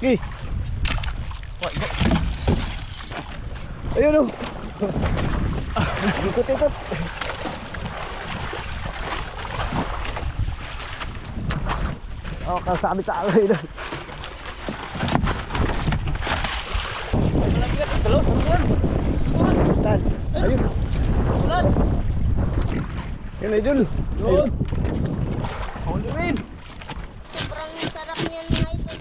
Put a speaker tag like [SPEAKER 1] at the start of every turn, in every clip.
[SPEAKER 1] Okay. Ayun o. Ikot-ikot. Oh, kasabit sa alay doon. Saan? Ayun. Yan, Idol. Ayun. Ayun.
[SPEAKER 2] Sobrang sarap niyan mga idol.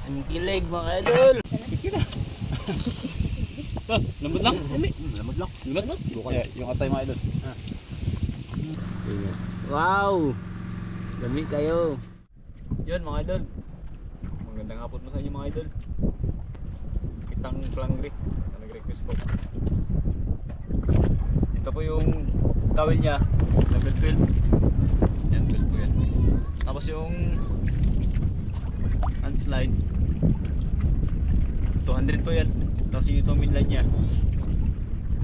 [SPEAKER 3] Sumkilig mga idol. Lambot lang.
[SPEAKER 1] Lamot lang.
[SPEAKER 3] Lambot. Yung atay mga idol. Wow. Dami kayo. Yun mga idol. Magandang hapon mo sa inyo mga idol. Kitang plangri sa nag-request po. Ito po yung kawil niya. Level 12. Yan, 12 po yan. Tapos yung handslide 200 po yan. Tapos yung itong midline niya,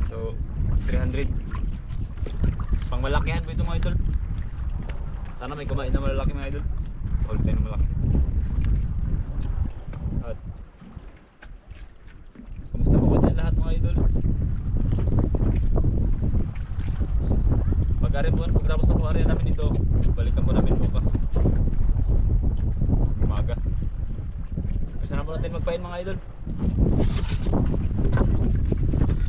[SPEAKER 3] so 300. Pang malakihan po ito mga idol. Sana may kumain na malalaki mga idol. All time malaki. At kamusta po ba dyan lahat mga idol? Pagkatapos na po area namin ito, balikan po namin bukas umaga. Gusto na po natin magpain mga idol.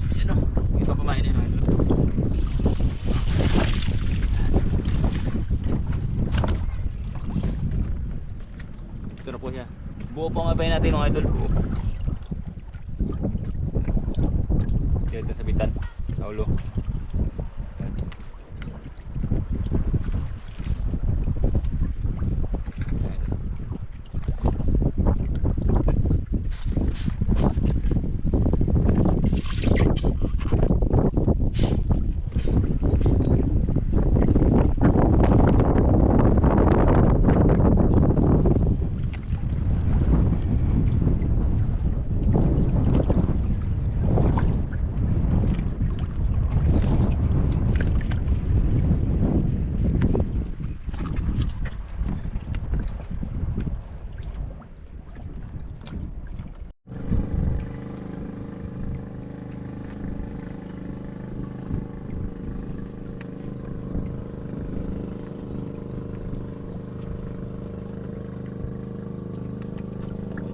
[SPEAKER 3] Sino? Ito pamainin mga idol. Ito na po siya. Buo po ang pain natin mga idol. Buo. Diyan sa sabitan. Sa ulo.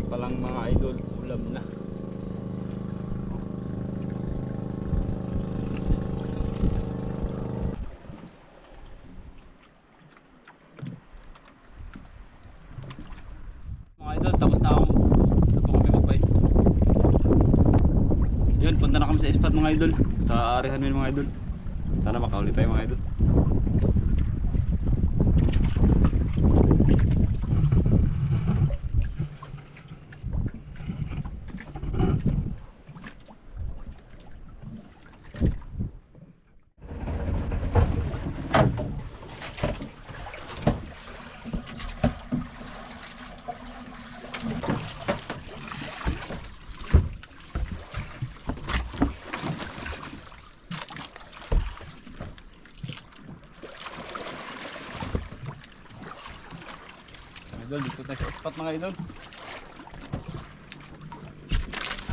[SPEAKER 3] Palang mga idol, ulam na. Mga idol, tapos na po kami magbayad. Yun, punta na kami sa spot mga idol, sa arehan mo mga idol. Sana makahuli tayo mga idol. Idol, dito tayo sa spot mga idol.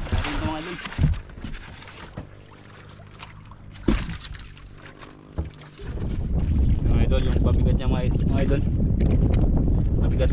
[SPEAKER 3] Ayan ito mga idol. Mga idol, yung pabigat niya mga idol. Pabigat.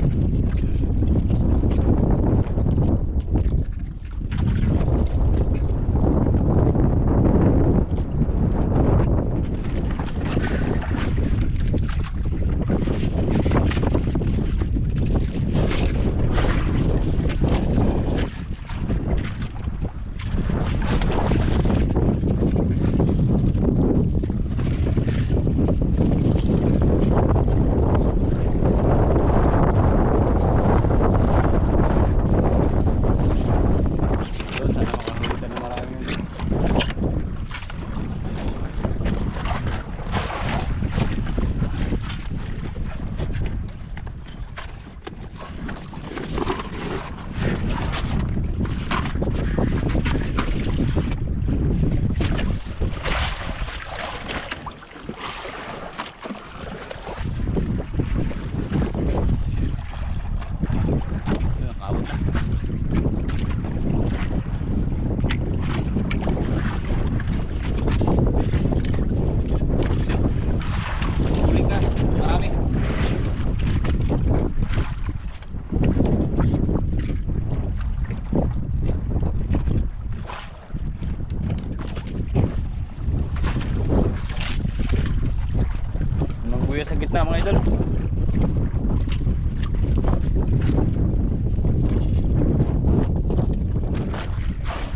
[SPEAKER 3] Kuya sa gitna mga idol.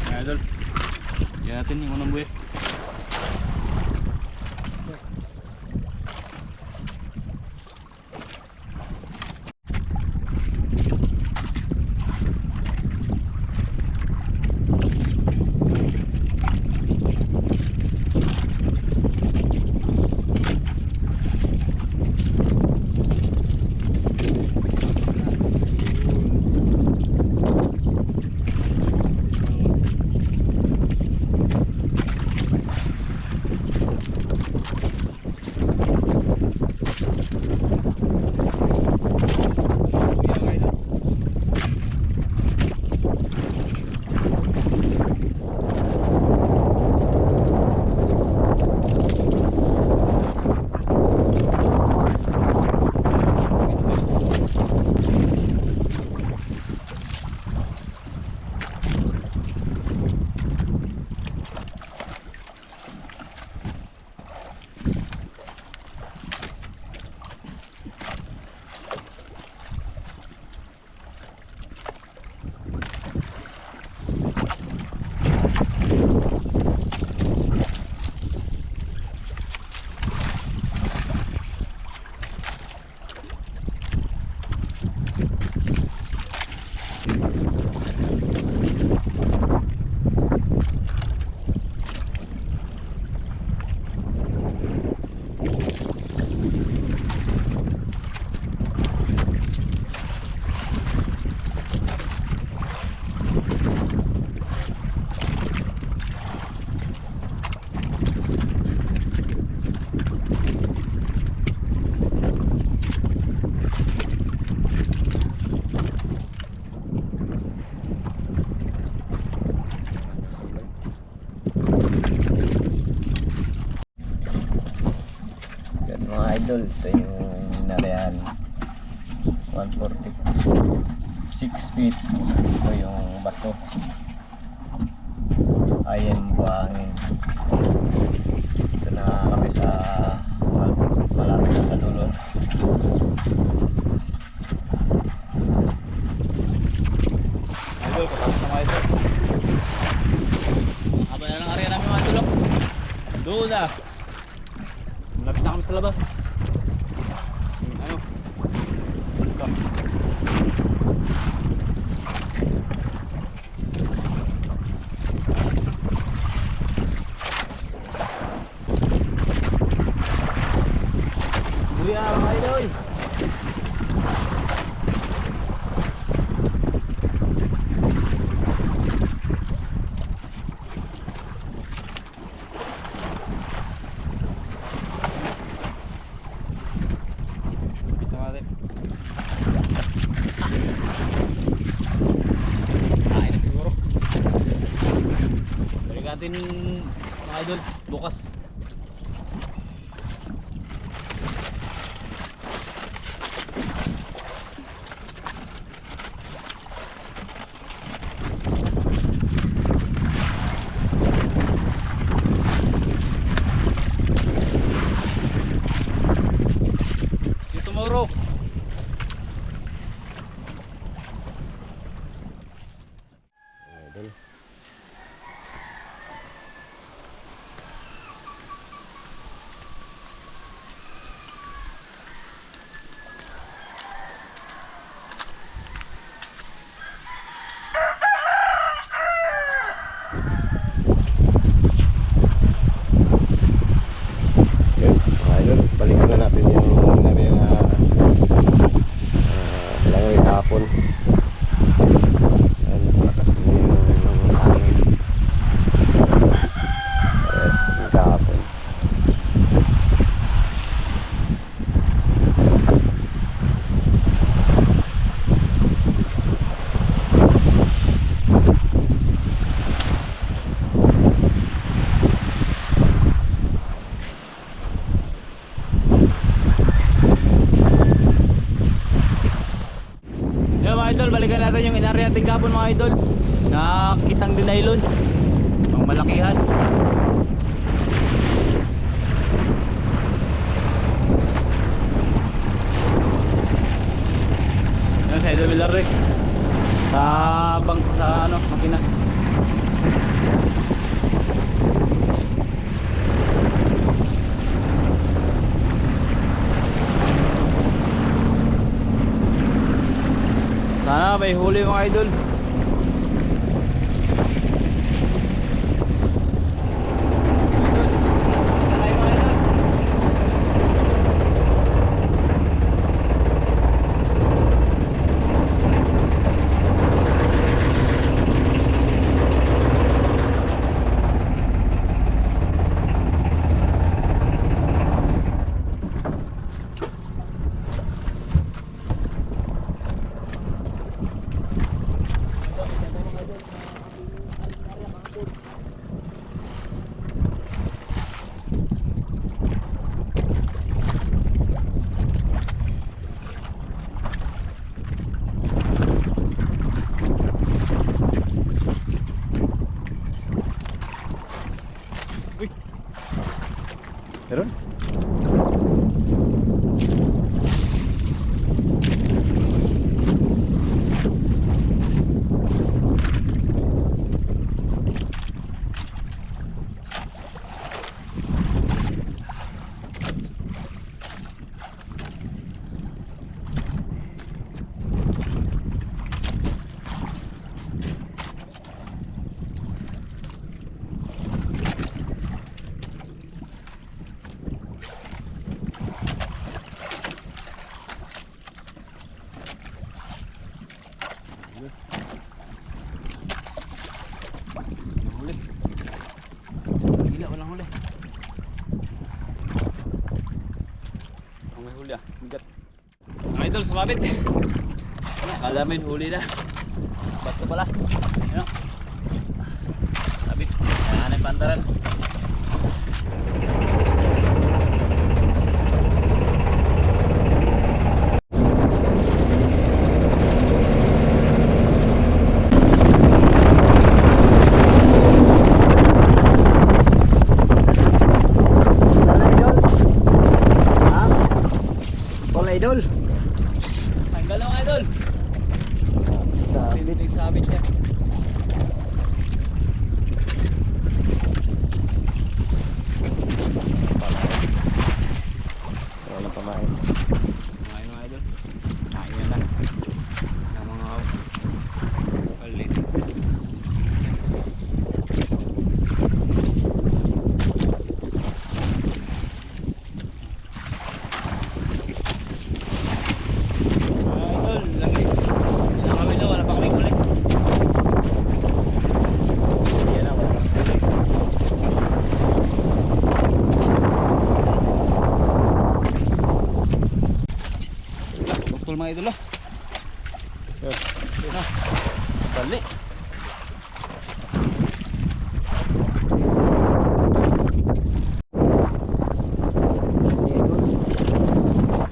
[SPEAKER 3] Mga idol. Yan natin yung unang buhay.
[SPEAKER 1] Yan mga idol, ito yung nariyan 146 feet. Ito yung bato. Ayan buhangin. Ito na kami sa malapit na sa dulo.
[SPEAKER 3] Idol, katapos na mga idol. Haba na lang area namin mga idol. Doon na. Malapit na kami sa labas. Ano? Saka. Kuya, mga idol. Ito natin. Kain na siguro. Balik natin mga idol bukas. See you tomorrow.
[SPEAKER 1] Idol. Yun, mga idol, balikan na natin yung nariyan na langoy hapon. Ayan, lakas din yung hangin. Yes, yung kahapon.
[SPEAKER 3] Yan mga idol, balikan natin yung inari natin kapon mga idol. Nakitang dinaylon. Ang malakihan. Tubular eh. Sa ano, makina. Sana may huli mga idol. Meron? Huli. Gila, walang huli. May huli ah, bigat. Mga idol, sumabit. Akala may huli na. Basto pala. Ano? Sabit. Ayan ang pantaran.
[SPEAKER 1] Idol.
[SPEAKER 3] Ang galong idol.
[SPEAKER 1] Sa
[SPEAKER 3] Pilit ang sabit niya.
[SPEAKER 1] walang pamain.
[SPEAKER 3] Kumain mga idol. Kain na lang. Ng mga palit. Mga idol oh. Yun na. Bali.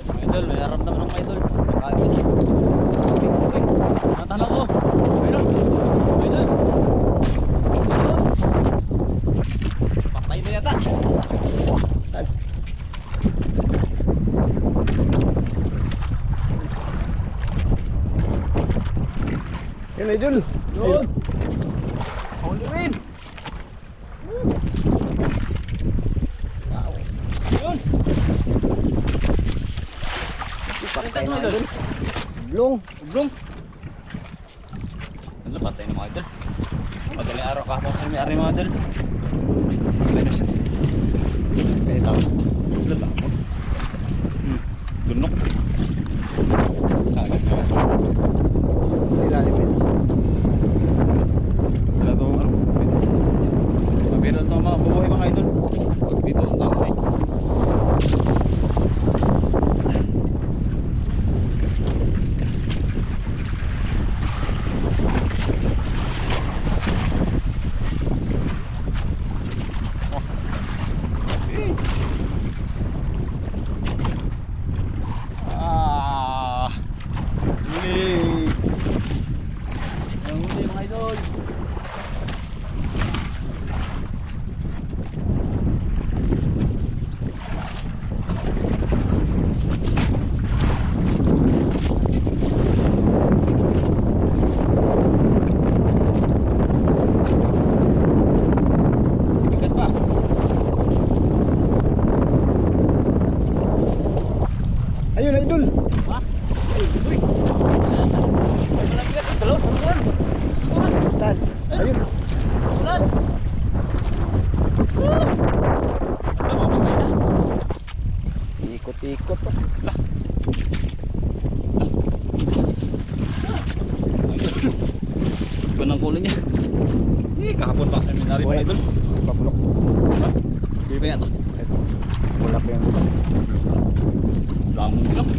[SPEAKER 3] Mga idol, may harap naman ng mga idol. Uy, natanaw ko. Ayun oh. Ayun. Patay na yata.
[SPEAKER 1] Yun idol.
[SPEAKER 3] Yun. Huli rin.
[SPEAKER 1] Wow.
[SPEAKER 3] Yun.
[SPEAKER 1] Patay
[SPEAKER 3] na
[SPEAKER 1] na
[SPEAKER 3] idol.
[SPEAKER 1] idol. Blong.
[SPEAKER 3] Ublong. Ano, patay na mga idol. Madaling araw kahapon sa may-ari mga idol. Patay na siya.
[SPEAKER 1] Ganito.
[SPEAKER 3] Lalako. Lunok. Sayang na.
[SPEAKER 1] Sa ilalim yun.
[SPEAKER 3] Wala to ano. Mabira to mga buhay mga idol. Pag dito ang tao eh.
[SPEAKER 1] Ikot to.
[SPEAKER 3] Iba ng kulay niya. Kahapon pa sa seminary mga idol.
[SPEAKER 1] Pabulok.
[SPEAKER 3] Ha? Bili pa yan to.
[SPEAKER 1] Bulak yung isa.
[SPEAKER 3] Lamong din ako.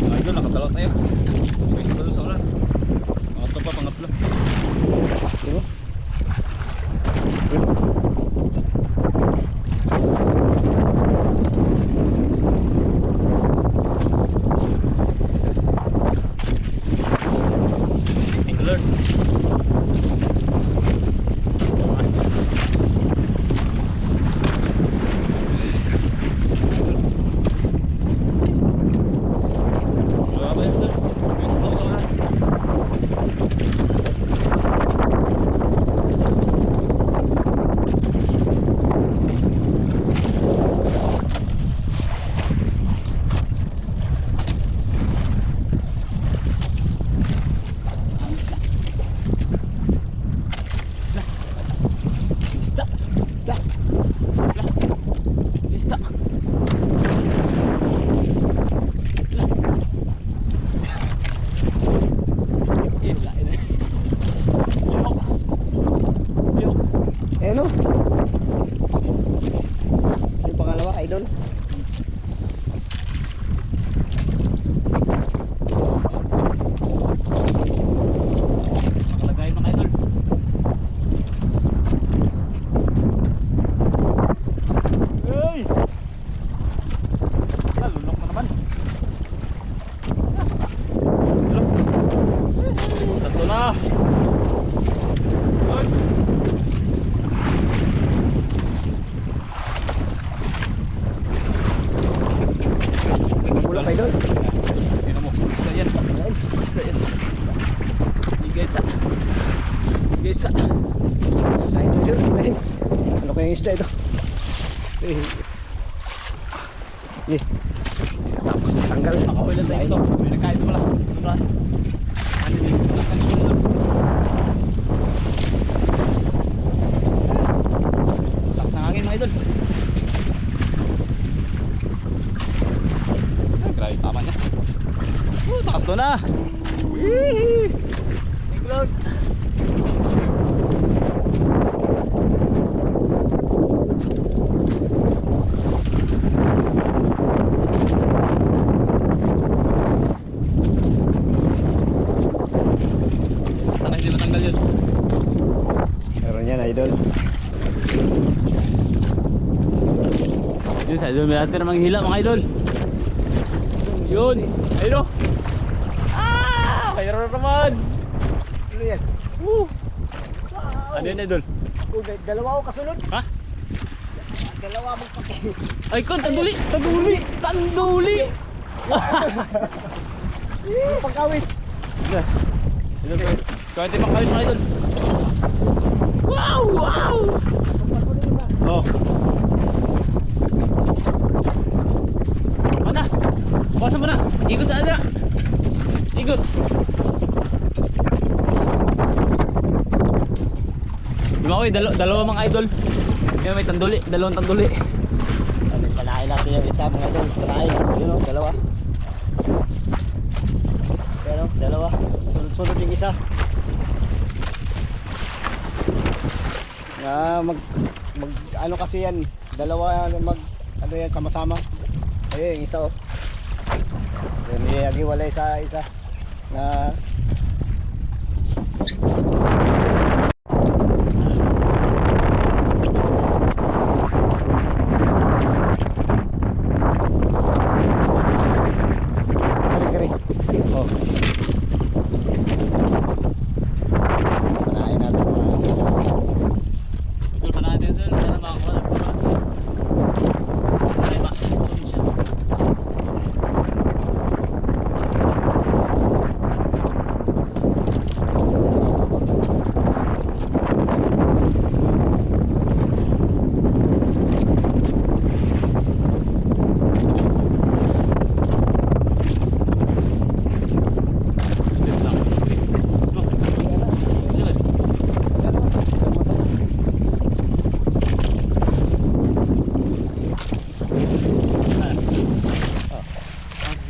[SPEAKER 3] Mga idol, nakatalaw tayo. Isa pa doon sa ulan. Pangatlo pa, pangatlo.
[SPEAKER 1] Diba?
[SPEAKER 3] Thank you Lord. Grabe yan Lord. Isa pa sa ulan. Isda.
[SPEAKER 1] Dah.
[SPEAKER 3] Isda. Ila ini. Lihok. Lihok.
[SPEAKER 1] Eh no? Yung pangalawa, idol.
[SPEAKER 3] Nakalagay mga idol. Hey! Nalunok na naman. Hello. Tatlo na. Ay.
[SPEAKER 1] Bulak, idol.
[SPEAKER 3] Tingnan mo. Isda yan. Isda yan. Igetsa. Igetsa.
[SPEAKER 1] Lain idol. Lain. Ano kayang isda ito? Eh. Eh. Tapos tanggal.
[SPEAKER 3] Nakawala tayo ito. May nagkain pala. Sobra. Ano din? Kanina lang. Lakas ng hangin mga idol. Ay, grabe tama niya. Takatlo na. Wee! Thank you Lord. Sana hindi matanggal yun.
[SPEAKER 1] Meron yan, idol.
[SPEAKER 3] Yun sa idol, may natin namang hila mga idol. Yun, ayun o. Ah! Mayroon na naman.
[SPEAKER 1] Ano yan?
[SPEAKER 3] Woo! Ano yun idol?
[SPEAKER 1] Dalawa ako kasunod.
[SPEAKER 3] Ha?
[SPEAKER 1] Dalawa magpapay.
[SPEAKER 3] Ay kon, tanduli! Tanduli! Tanduli!
[SPEAKER 1] Pagkawit.
[SPEAKER 3] Idol, kawin tayo makawin mga idol. Wow! Wow! Oh. Mana? Bawasan mo na. Ikot sa adra. Ikot. Diba ko dalawa mga idol. Yan may tanduli. Dalawang tanduli.
[SPEAKER 1] Panahin natin yung isa, mga idol. Panahin. Yun o, dalawa. Pero, dalawa. Sunod-sunod yung isa. Ano kasi yan, dalawa ano yan, sama-sama. Ayun, yung isa oh. Yung niyagi-walay sa isa na kari-kari. Oh. Panahin natin mga
[SPEAKER 3] Idol pa natin idol. Sana makakuha natin sa mga. Ay ba? Story siya.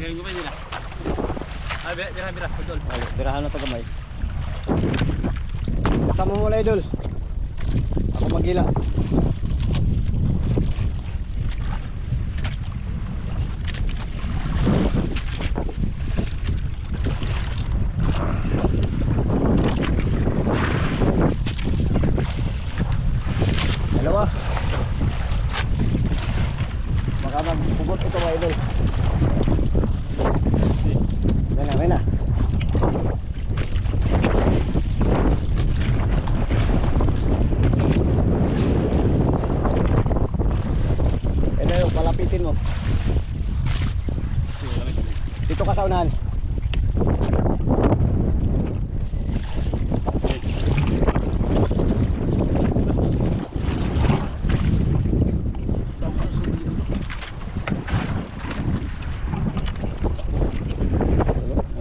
[SPEAKER 3] Sigarin ko pa nila. Ay, bira, idol.
[SPEAKER 1] Ay, birahan na to gamay. Kasama mo na idol. Ako magila. Dalawa. Baka magpugot ito mga idol. May na. Ito yung palapitin mo. Dito ka sa unahan.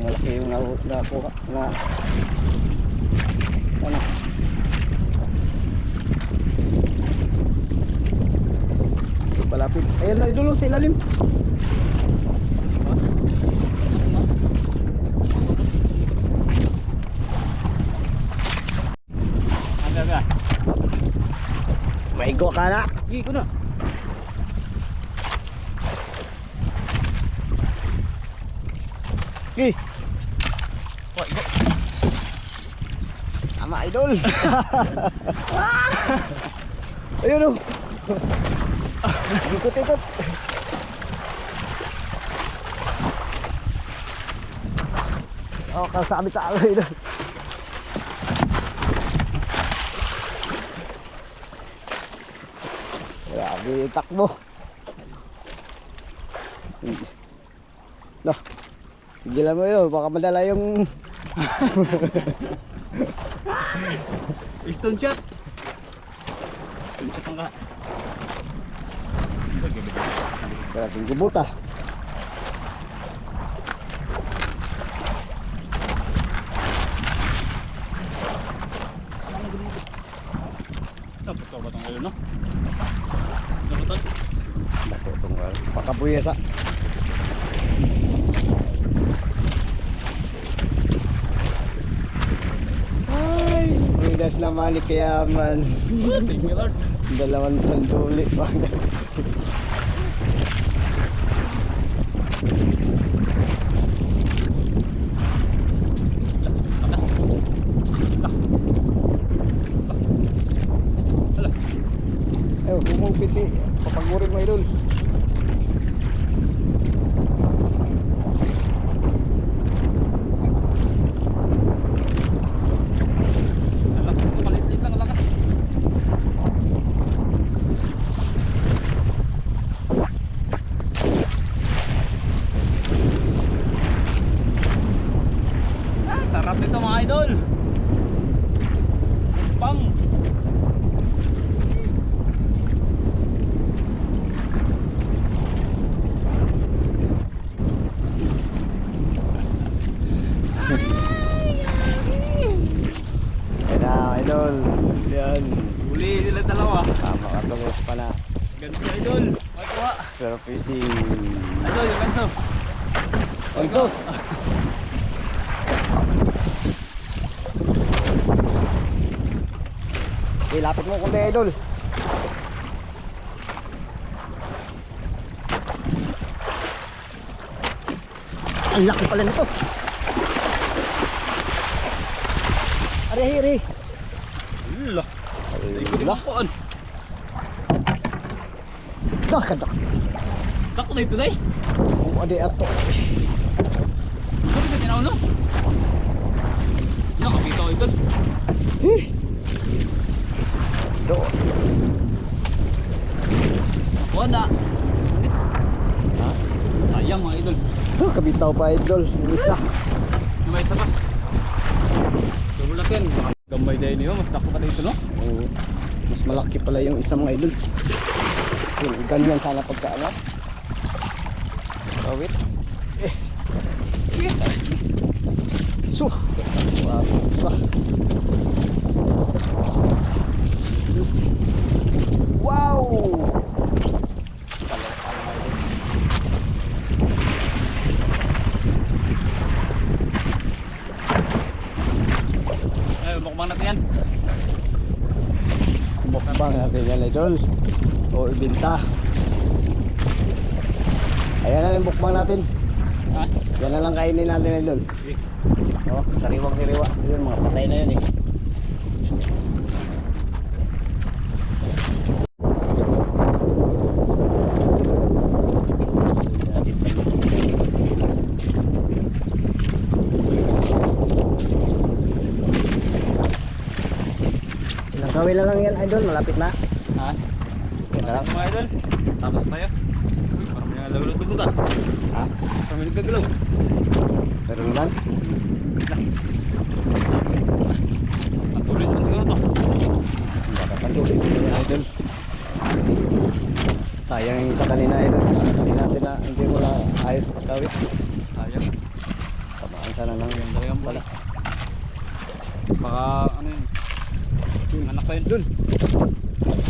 [SPEAKER 1] Malaki yung nakuha na sana. Ito palapit. Ayan na idol sa ilalim.
[SPEAKER 3] Aga.
[SPEAKER 1] Maigo ka na.
[SPEAKER 3] Sige ko na.
[SPEAKER 1] Okay.
[SPEAKER 3] Oh, igo.
[SPEAKER 1] Tama idol. Ayun o. Ikot-ikot. Oh, kasabit sa akin idol. Grabe yung takbo. Loh. Sigilan mo yun, baka madala yung
[SPEAKER 3] Stone shot. Stone shot ang ka.
[SPEAKER 1] karating gibuta.
[SPEAKER 3] Dapat ka ba itong ngayon, no? Dapat
[SPEAKER 1] Bako itong pakabuya sa ay, midas naman ni Kayaman.
[SPEAKER 3] Thank you, Lord.
[SPEAKER 1] Dalawang sanduli pa.
[SPEAKER 3] Lakas. Hala.
[SPEAKER 1] Ay, humupit eh. Papagurin mo idol.
[SPEAKER 3] Lakas. Kumalit-lit lang, lakas. Ah, sarap nito mga idol. Pang.
[SPEAKER 1] Yan na idol. Yan.
[SPEAKER 3] Huli sila dalawa.
[SPEAKER 1] Tama ka tungos pa na.
[SPEAKER 3] Ganso idol. Magkuha.
[SPEAKER 1] Pero fishing.
[SPEAKER 3] Idol, yung ganso.
[SPEAKER 1] Ganso. Okay, lapit mo kundi idol. Ang laki pala nito. Ari, ari.
[SPEAKER 3] Hala. Ay, pwede
[SPEAKER 1] Ala.
[SPEAKER 3] makuhaan.
[SPEAKER 1] Dah kadak.
[SPEAKER 3] Takot na ito na eh.
[SPEAKER 1] Kung adi ato.
[SPEAKER 3] Ano sa tinaw no? Yan, kapita ko ito.
[SPEAKER 1] Eh. Do.
[SPEAKER 3] Nakuha na.
[SPEAKER 1] Ha?
[SPEAKER 3] Sayang mga idol.
[SPEAKER 1] Oh, kabitaw pa idol. Yung isa.
[SPEAKER 3] May isa pa. Tulak yan. Gambay dahil niyo. Mas takot pa dito no?
[SPEAKER 1] Oo. Mas malaki pala yung isa mga idol. Yung ganyan sana pagkaano. Kawit. Eh. Yes. So. Wala. Wow. natin yan idol. O ibenta. Ayan na yung bukbang natin.
[SPEAKER 3] Ha?
[SPEAKER 1] Yan na lang kainin natin idol.
[SPEAKER 3] Sige.
[SPEAKER 1] Oh, sariwang sariwa. Yun, mga patay na yun eh. Ilang kawin na lang yan idol, malapit na.
[SPEAKER 3] Ha?
[SPEAKER 1] Yan na lang.
[SPEAKER 3] Mga idol. Tapos tayo. Uy, parang may nalawalog ko ta.
[SPEAKER 1] Ha?
[SPEAKER 3] Parang may nagkagalaw.
[SPEAKER 1] Pero naman.
[SPEAKER 3] Patuloy naman siguro to.
[SPEAKER 1] Baka patuloy ko yan idol. Sayang yung isa kanina idol. Hindi natin na, hindi mo na ayos pagkawit.
[SPEAKER 3] Sayang.
[SPEAKER 1] Tamaan sana lang yung
[SPEAKER 3] Talagang
[SPEAKER 1] pala.
[SPEAKER 3] Baka ano yun. Yung anak ko yun dun.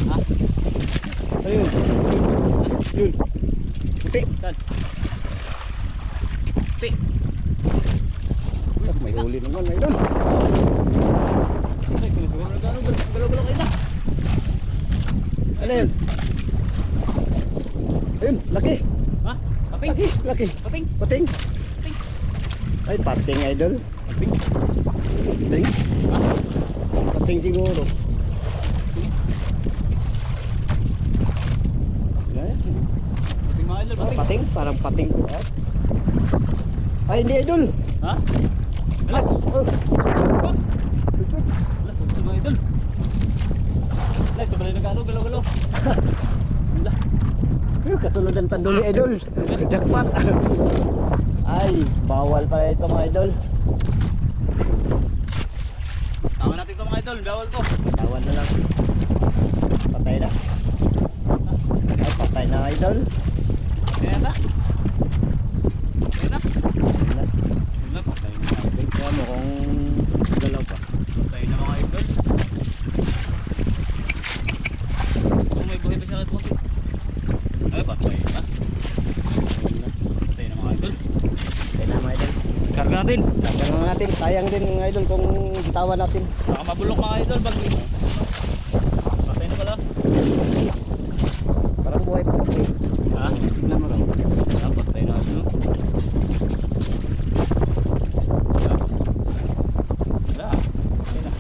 [SPEAKER 3] Ha?
[SPEAKER 1] Ayun. Yun. Puti.
[SPEAKER 3] Saan? Puti.
[SPEAKER 1] Ah, may huli naman idol.
[SPEAKER 3] Ay, kung siguro na gano'n. Galaw-galaw kayo na.
[SPEAKER 1] Ano yun? Ayun, laki.
[SPEAKER 3] Ha? Kaping?
[SPEAKER 1] Laki, laki.
[SPEAKER 3] Kaping?
[SPEAKER 1] Pating.
[SPEAKER 3] Pating.
[SPEAKER 1] Ay, pating idol.
[SPEAKER 3] Kaping?
[SPEAKER 1] Pating.
[SPEAKER 3] Ha?
[SPEAKER 1] Pating siguro.
[SPEAKER 3] Sige.
[SPEAKER 1] Ay,
[SPEAKER 3] Kaping mga idol.
[SPEAKER 1] ah,
[SPEAKER 3] Kaping.
[SPEAKER 1] pating, parang pating ko. Ah. Ay, hindi idol.
[SPEAKER 3] Ha?
[SPEAKER 1] Alas. Oh.
[SPEAKER 3] Sud.
[SPEAKER 1] Tutsuk.
[SPEAKER 3] Alas, sud mga idol. Alas, ito pala yung nag-ano. Galaw-galaw. Wala.
[SPEAKER 1] Ay, kasunod ang tanduli idol. Jackpot. Ay, bawal pala ito mga idol.
[SPEAKER 3] Tama natin ito mga idol. Bawal ko.
[SPEAKER 1] Bawal na lang. Patay na. Ay, patay na idol.
[SPEAKER 3] Kaya na. Kaya na.
[SPEAKER 1] Ayun na.
[SPEAKER 3] Wala, patay na mga idol.
[SPEAKER 1] Kaya mo kung galaw pa.
[SPEAKER 3] Patay na mga idol. Kung may buhay pa siya kahit konti. Ay, patay na.
[SPEAKER 1] Ayun na.
[SPEAKER 3] Patay na mga idol.
[SPEAKER 1] Patay na mga idol.
[SPEAKER 3] Karga natin.
[SPEAKER 1] Tagal na natin. Sayang din mga idol kung bitawan natin.
[SPEAKER 3] Baka mabulok mga idol. Pag patay na pala.
[SPEAKER 1] Parang buhay pa kasi.
[SPEAKER 3] Ha?
[SPEAKER 1] Tignan mo raw.
[SPEAKER 3] Ah, patay na no? Wala. Wala. Patay na.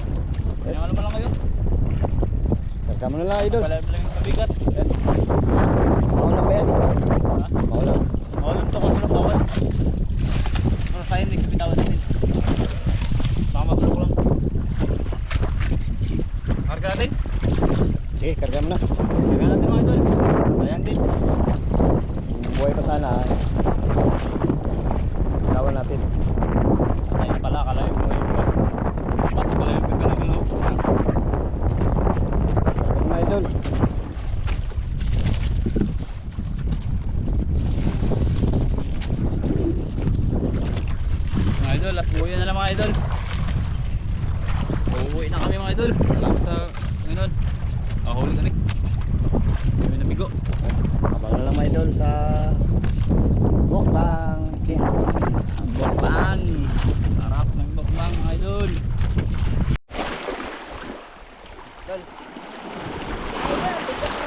[SPEAKER 1] Yes.
[SPEAKER 3] Ano pa lang kayo?
[SPEAKER 1] Karga mo na lang idol.
[SPEAKER 3] Wala lang yung mabigat.
[SPEAKER 1] Yan. Bawal na ba yan?
[SPEAKER 3] Ha?
[SPEAKER 1] Bawal na.
[SPEAKER 3] Bawal to kasi ng bawal. Para sa'yo may kapitawan natin. Baka mabulok lang. Karga natin.
[SPEAKER 1] Sige, karga mo na.
[SPEAKER 3] Karga natin mga idol. Sayang din.
[SPEAKER 1] Kung buhay pa sana. Bitawan natin.
[SPEAKER 3] Patay na pala. Kala yung buhay pa. Ba't pala yung gagalaw-galaw?
[SPEAKER 1] Karga mo na idol.
[SPEAKER 3] Mga idol, last buhay na lang mga idol. Uuwi na kami mga idol. Salamat sa ngayon. Huli kami. Kami nabigo.
[SPEAKER 1] Abang na lang mga idol sa mukbang.
[SPEAKER 3] Ang bokbang. Sarap ng bokbang mga idol. Idol.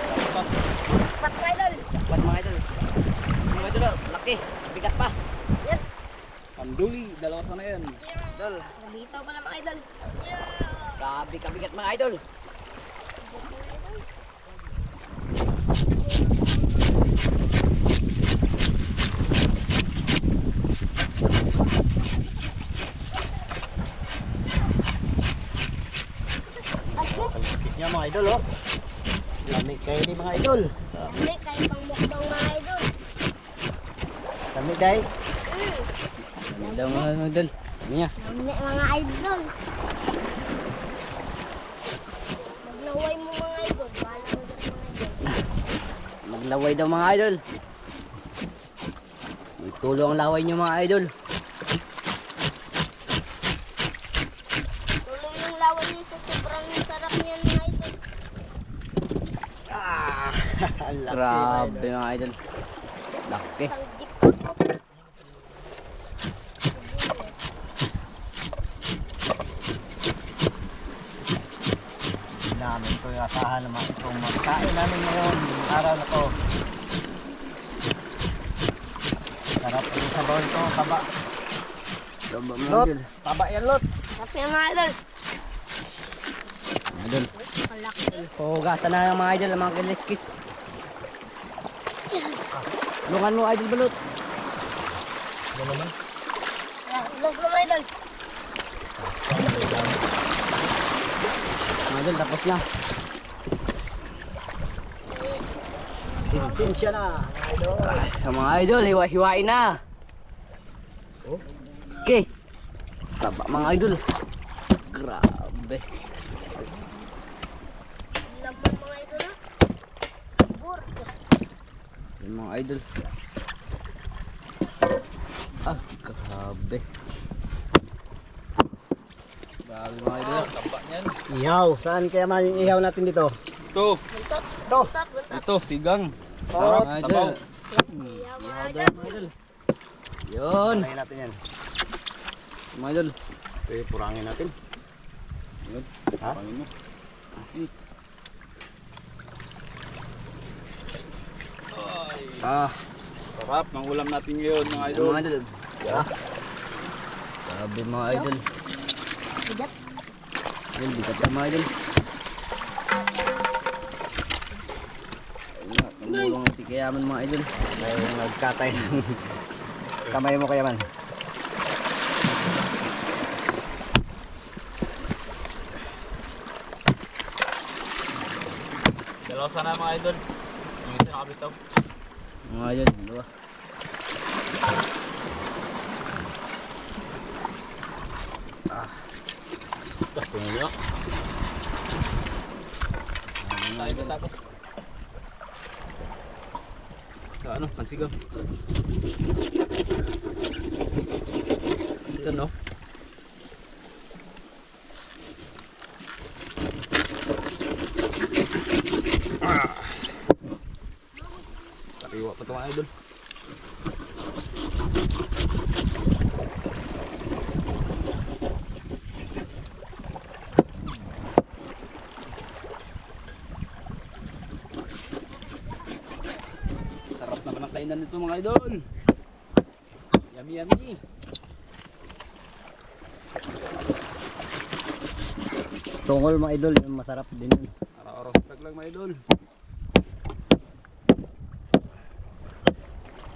[SPEAKER 3] Sarap pa.
[SPEAKER 2] Pat mga idol.
[SPEAKER 3] Dapat mga idol. Mga idol, laki. Bigat pa.
[SPEAKER 2] Yan.
[SPEAKER 3] Panduli, dalawa sana yan.
[SPEAKER 2] Idol. Nalitaw pala mga idol.
[SPEAKER 3] Grabe kabigat mga idol.
[SPEAKER 1] Kalipis niya mga idol oh. Lamig kayo ni mga idol.
[SPEAKER 2] May kayo pang mukbang mga idol.
[SPEAKER 1] Lamig day.
[SPEAKER 3] Daw mga idol. Niya.
[SPEAKER 2] Lamig mga idol. Maglaway mo mga idol. Bahala mo dyan mga idol.
[SPEAKER 3] Maglaway daw mga idol. Tulong ang laway niyo mga idol.
[SPEAKER 2] Tuloy yung lawan niyo sa sobrang sarap niyan mga idol.
[SPEAKER 1] Ah, ang laki,
[SPEAKER 3] Grabe
[SPEAKER 1] mga idol.
[SPEAKER 3] mga idol. Laki.
[SPEAKER 2] Isang jeep ako.
[SPEAKER 1] namin. Ito yung asahan naman itong magkain namin ngayon. Yung araw na to. Sarap yung sabaw ito, taba.
[SPEAKER 4] Taba mga
[SPEAKER 1] Lot,
[SPEAKER 4] idol.
[SPEAKER 1] taba yan Lot.
[SPEAKER 2] Sarap yan mga idol.
[SPEAKER 4] Mga idol.
[SPEAKER 2] Kalaki.
[SPEAKER 4] Hugasan na ng mga idol, ang mga kiliskis. Tulungan mo idol balot.
[SPEAKER 1] Ano naman?
[SPEAKER 2] Ulog mga idol.
[SPEAKER 4] Mga idol, tapos na.
[SPEAKER 1] Sintin siya na. Idol.
[SPEAKER 4] Ang mga idol, hiwa-hiwain na.
[SPEAKER 1] Oh.
[SPEAKER 4] Okay. Taba mga idol. Grabe.
[SPEAKER 2] Laman mga idol na. Sabor.
[SPEAKER 4] Yung mga idol. Ah, grabe. Grabe mga idol.
[SPEAKER 3] Taba niyan.
[SPEAKER 1] Ihaw. Saan kaya man yung ihaw natin dito?
[SPEAKER 3] Ito.
[SPEAKER 2] Buntot.
[SPEAKER 1] Ito.
[SPEAKER 2] Buntot. Buntot.
[SPEAKER 3] Ito, sigang.
[SPEAKER 1] Oh,
[SPEAKER 4] Mga
[SPEAKER 3] Sabaw.
[SPEAKER 4] idol.
[SPEAKER 2] Iya mga
[SPEAKER 4] Ihaw
[SPEAKER 2] idol.
[SPEAKER 4] daw mga idol. Yun.
[SPEAKER 1] Palayin natin yan.
[SPEAKER 4] Mga idol.
[SPEAKER 1] Ito yung purangin natin.
[SPEAKER 3] Yun.
[SPEAKER 1] Ha?
[SPEAKER 3] Pangin mo.
[SPEAKER 4] Ah,
[SPEAKER 3] Sarap ng ulam natin ngayon mga
[SPEAKER 4] yung
[SPEAKER 3] idol.
[SPEAKER 4] mga idol. Ah. Grabe mga idol.
[SPEAKER 2] Bigat.
[SPEAKER 4] Idol, bigat na mga idol. Ayun, tumulong si Kayaman mga idol.
[SPEAKER 1] May nagkatay. Kamay mo kaya man.
[SPEAKER 3] Dalawa sana mga idol. Yung isa nakabitaw.
[SPEAKER 4] Mga idol, dalawa.
[SPEAKER 3] Ito nyo.
[SPEAKER 4] Mga idol.
[SPEAKER 3] Tapos. Sa ano, pansigaw. Ito no. Sariwa pa ito mga idol. Sarap naman ang kainan nito mga idol. Yummy yummy.
[SPEAKER 1] Tungol mga idol, yung masarap din yun.
[SPEAKER 3] Araw-araw sa taglang mga idol.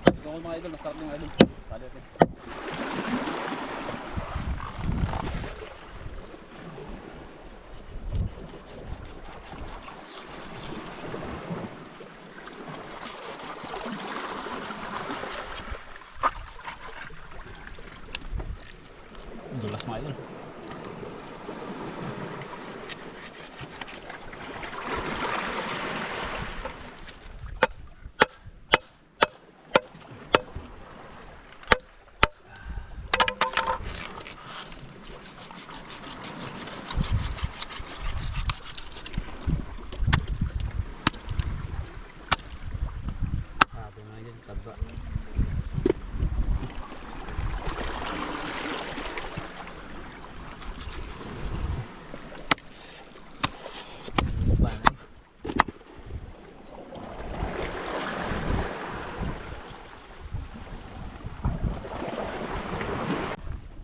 [SPEAKER 3] Ito ko mga idol, masarap yung mga idol. Sali natin. Dulas mga idol.
[SPEAKER 4] Grabe mga idol, taba. Panay.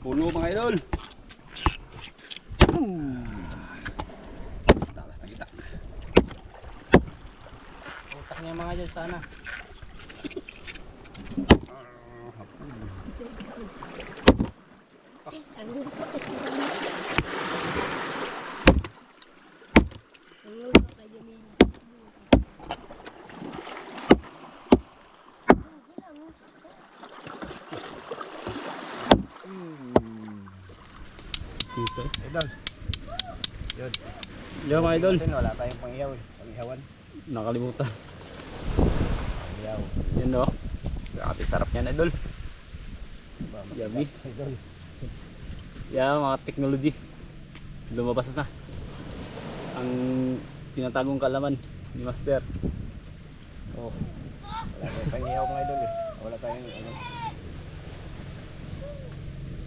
[SPEAKER 3] Puno mga idol. Talas na kita.
[SPEAKER 4] Utak niya mga idol sana.
[SPEAKER 2] Ang sakit. Ang luto kay Janine.
[SPEAKER 1] Idol. Yun.
[SPEAKER 3] Yo mga idol.
[SPEAKER 1] Wala tayong pang-ihaw eh. Pang-ihawan.
[SPEAKER 3] Nakalimutan.
[SPEAKER 1] Pang-ihaw.
[SPEAKER 3] Yan no. Grabe sarap yan idol. Yummy.
[SPEAKER 1] Idol.
[SPEAKER 3] Yan mga technology. Lumabas na. Ang tinatagong kalaman ni Master. Oh,
[SPEAKER 1] Wala tayong pang-ihaw mga idol eh. Wala tayong ano.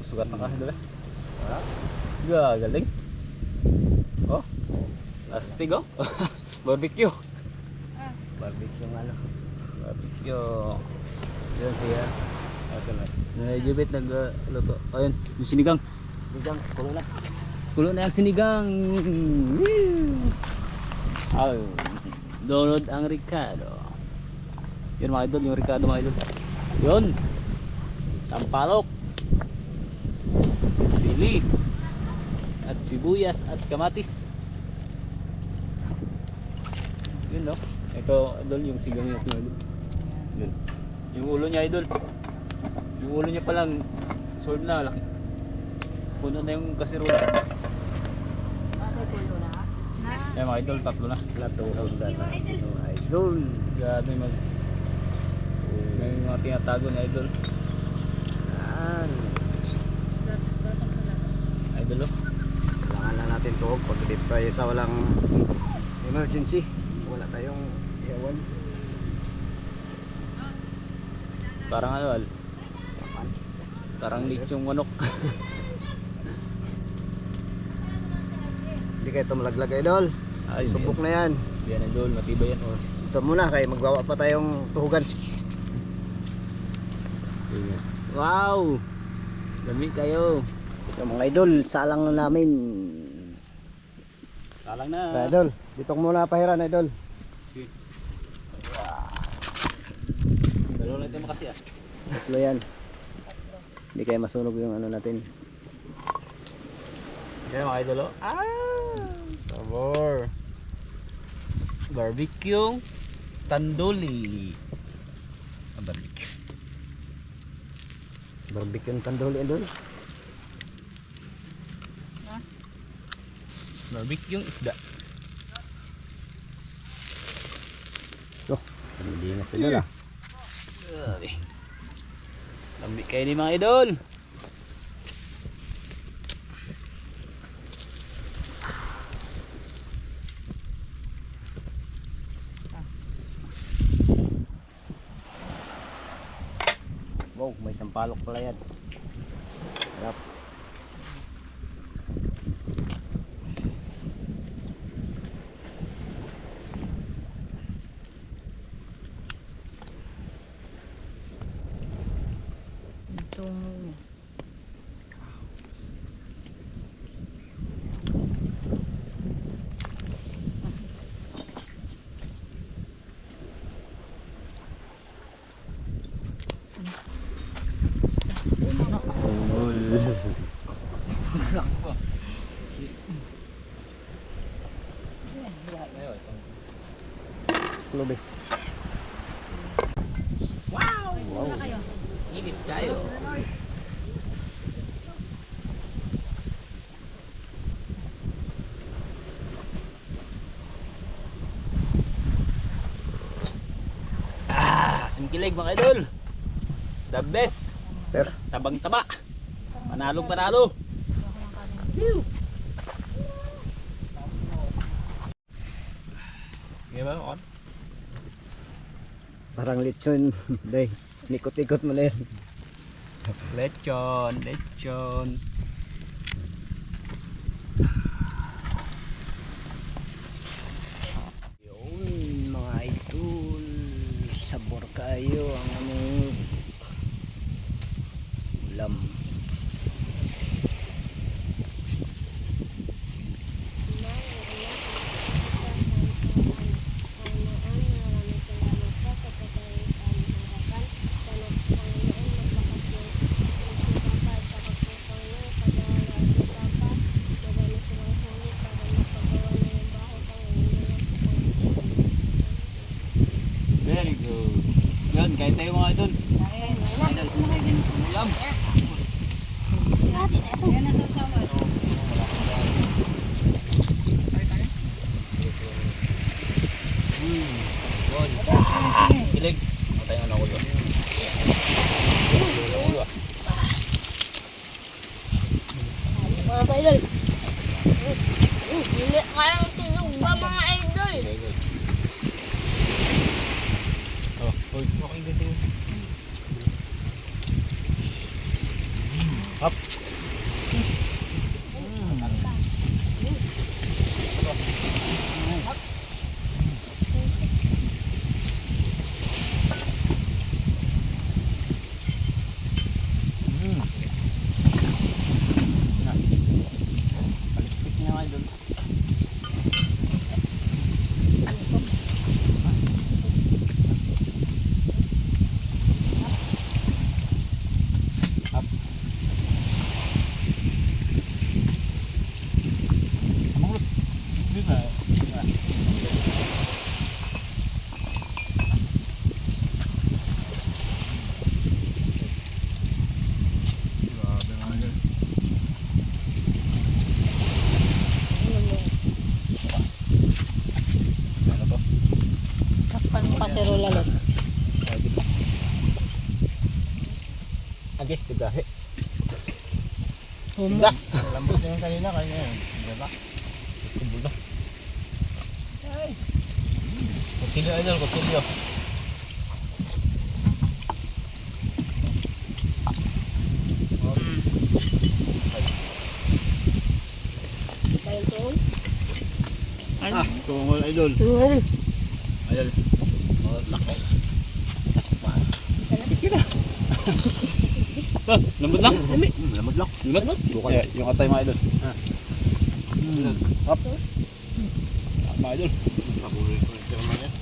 [SPEAKER 3] sugat na ka idol eh.
[SPEAKER 1] Wala.
[SPEAKER 3] Gagaling. Oh. Astig oh. Barbecue.
[SPEAKER 1] Barbecue yung ano.
[SPEAKER 3] Barbecue.
[SPEAKER 1] Yun siya. Ito na.
[SPEAKER 3] Naijibit nagluto. Ayun, yung sinigang.
[SPEAKER 1] Bigang, kulo na.
[SPEAKER 3] Kulo na yung sinigang. Ay, donod ang Ricardo. Yun mga idol, yung Ricardo mga idol. Yun. Sampalok. Sili. At sibuyas at kamatis. Yun no. Ito idol yung sigang niya idol. Yun. Yung ulo niya idol. Yung ulo niya palang solve na laki. Puno na yung kasirola. Yan mga idol, tatlo na.
[SPEAKER 1] Natulog na na. Mga idol.
[SPEAKER 3] Grabe mag may mga tinatago na idol.
[SPEAKER 1] Yan.
[SPEAKER 3] Idol oh.
[SPEAKER 1] Kailangan na natin tuhog pag dito tayo sa walang emergency. Wala tayong iyawan.
[SPEAKER 3] Parang ano al. Parang lechong manok.
[SPEAKER 1] Hindi kayo ito malaglag idol.
[SPEAKER 3] Ay,
[SPEAKER 1] Subok na yan.
[SPEAKER 3] yan idol, matibay yan oh.
[SPEAKER 1] Ito muna kay magwawa pa tayong tuhugan.
[SPEAKER 3] Wow! Dami kayo.
[SPEAKER 1] Yung mga idol, salang na namin.
[SPEAKER 3] Salang na.
[SPEAKER 1] Kaya idol, dito ko muna pahiran idol.
[SPEAKER 3] Dalawa na ito makasi ah.
[SPEAKER 1] Tatlo yan. Hindi kaya masunog yung ano natin.
[SPEAKER 3] Yan mga idol oh. Sabor. Barbecue tandoli. Barbecue.
[SPEAKER 1] Barbecue yung tandoli idol.
[SPEAKER 3] Barbecue isda.
[SPEAKER 1] Oh, hindi na sila lah.
[SPEAKER 3] Grabe. Lambi kayo ni mga idol.
[SPEAKER 1] Wow, may sampalok pala yan. Sarap. Lubi.
[SPEAKER 3] Init kayo. Simkilig mga idol. The best.
[SPEAKER 1] Pero,
[SPEAKER 3] Tabang taba. Panalong panalo. Whew. Okay ba? On?
[SPEAKER 1] parang lechon. Day, nikot-ikot mo na yan.
[SPEAKER 3] Lechon, lechon.
[SPEAKER 1] Yun mga idol, sabor kayo ang aming ulam.
[SPEAKER 3] Very good. Yan, kahit tayo mga idol. Ulam. Kilig. Matay nga na ulo.
[SPEAKER 2] Mga idol. Hindi kayang tulog ba mga idol?
[SPEAKER 3] Very good. Oh, okay good yun. Up.
[SPEAKER 1] Agi, tigahe. Gas! Lambot na yung kanina, kaya yun. Diba?
[SPEAKER 3] Kumbol na. Kutsilyo idol, kutsilyo.
[SPEAKER 2] Bayang
[SPEAKER 1] Tungol idol.
[SPEAKER 3] Idol.
[SPEAKER 1] Oh, laki.
[SPEAKER 3] Lambot lang.
[SPEAKER 1] Lamod lak.
[SPEAKER 3] Lambot. Eh, yung atay mga idol. Up. Mga idol.
[SPEAKER 1] Paborito ko ito naman yan.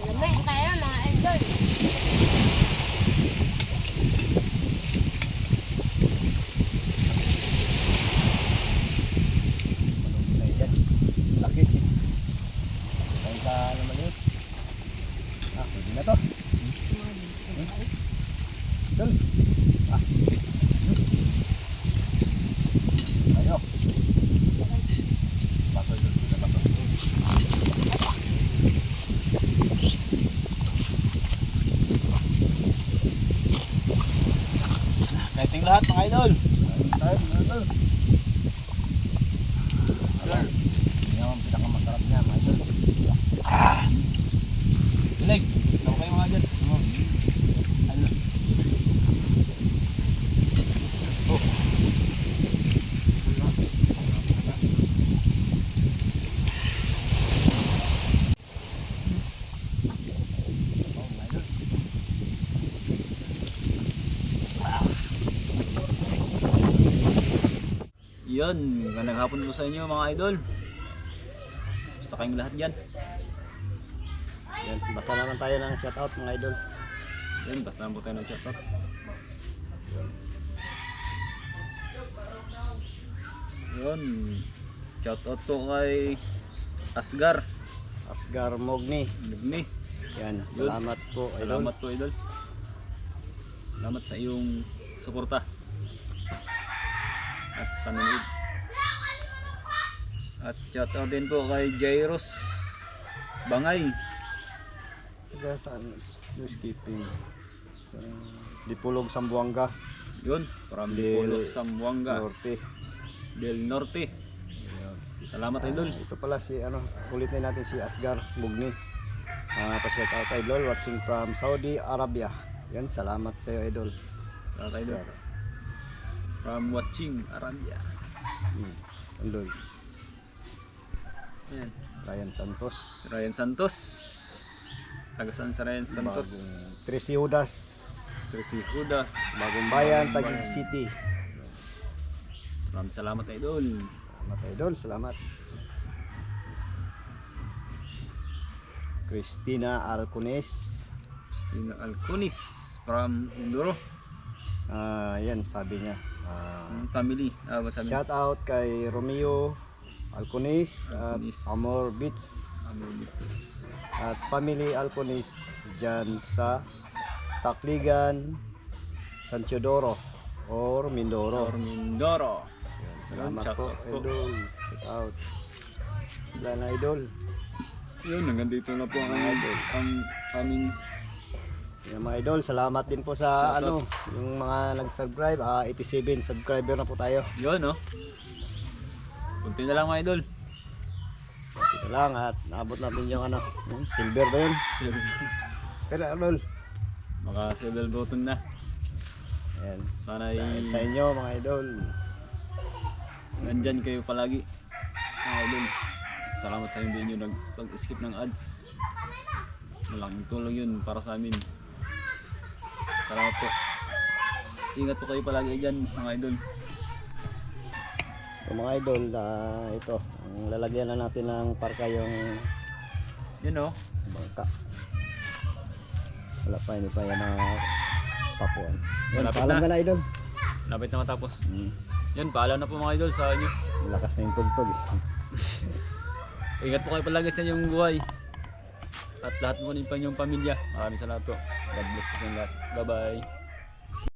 [SPEAKER 2] Lamay tayo mga idol.
[SPEAKER 1] Laki. Kain sa ano maliit. Pwede na to. Dol. Ayo. Baso dol, baso.
[SPEAKER 3] Dating lahat mga idol.
[SPEAKER 1] Tayo, idol. Idol. Yan ang pinakamasarap niya, mga idol.
[SPEAKER 3] Dilig. Tawag kayo mga idol. Idol. Yun, magandang hapon po sa inyo mga idol. Basta kayong lahat dyan.
[SPEAKER 1] Yan, basa naman tayo ng shoutout, mga idol.
[SPEAKER 3] Yan, basta po tayo ng shoutout. Yun, shoutout po kay Asgar
[SPEAKER 1] Asgar Mogni.
[SPEAKER 3] Nagni.
[SPEAKER 1] Yan, salamat po, idol.
[SPEAKER 3] Salamat po idol. Salamat sa iyong suporta at panonood. At shoutout din po kay Jairos Bangay.
[SPEAKER 1] Taga saan? Skipping. Sa Dipulog, Sambuanga.
[SPEAKER 3] Yun, from
[SPEAKER 1] Del
[SPEAKER 3] Polo Zamboanga
[SPEAKER 1] Norte.
[SPEAKER 3] del Norte. Salamat idol.
[SPEAKER 1] Ito pala si ulitin natin si Asgar Mogni. Pa-shoutout idol, watching from Saudi Arabia. Yan, salamat sa iyo, idol.
[SPEAKER 3] Salamat idol. From watching Arabia.
[SPEAKER 1] Idol.
[SPEAKER 3] Ayan.
[SPEAKER 1] Ryan Santos.
[SPEAKER 3] Ryan Santos. Tagasan sa Ryan Santos.
[SPEAKER 1] Tracy Udas.
[SPEAKER 3] Tracy Judas.
[SPEAKER 1] Bagong Bayan, Taguig City.
[SPEAKER 3] Maraming salamat idol.
[SPEAKER 1] Salamat idol, salamat. Christina Alcones.
[SPEAKER 3] Tina Alconis from Mindoro.
[SPEAKER 1] Yan, sabi niya.
[SPEAKER 3] Family. Sabi
[SPEAKER 1] Shout out kay Romeo Alcones at
[SPEAKER 3] Alcones.
[SPEAKER 1] Amor Beach at family Alcones dyan sa Tacligan, San Teodoro or Mindoro.
[SPEAKER 3] Mindoro.
[SPEAKER 1] Salamat
[SPEAKER 3] Shout
[SPEAKER 1] po,
[SPEAKER 3] out po.
[SPEAKER 1] idol. Shout out. Wala na, idol.
[SPEAKER 3] Yun, hanggang dito na po ang aming
[SPEAKER 1] Yan, mga idol, salamat din po sa
[SPEAKER 3] Shout out.
[SPEAKER 1] yung mga nag-subscribe. 87 subscriber na po tayo.
[SPEAKER 3] yun no. Kunti na lang mga idol.
[SPEAKER 1] Ito lang at naabot natin yung silver ba yun? Pero idol,
[SPEAKER 3] Maka silver button na.
[SPEAKER 1] yan.
[SPEAKER 3] Sana
[SPEAKER 1] Sa inyo mga idol.
[SPEAKER 3] nandyan kayo palagi mga idol. Salamat sa hindi nyo nag-skip ng ads. Malaking tulong yun para sa amin. Salamat po. Ingat po kayo palagi dyan mga idol.
[SPEAKER 1] So, mga idol, ito, ang lalagyan na natin ng parka yung
[SPEAKER 3] Yun o.
[SPEAKER 1] bangka. Wala pa, hindi pa yan na papuan. Yan,
[SPEAKER 3] Malapit
[SPEAKER 1] paalam
[SPEAKER 3] na.
[SPEAKER 1] ka na idol.
[SPEAKER 3] Lapit na matapos. Yan, paalam na po mga idol sa inyo.
[SPEAKER 1] Lakas na yung tugtog eh.
[SPEAKER 3] Ingat po kayo palagi sa inyong buhay. At lahat po ng inyong pamilya. Maraming salamat po. God bless po sa inyo lahat. Bye bye.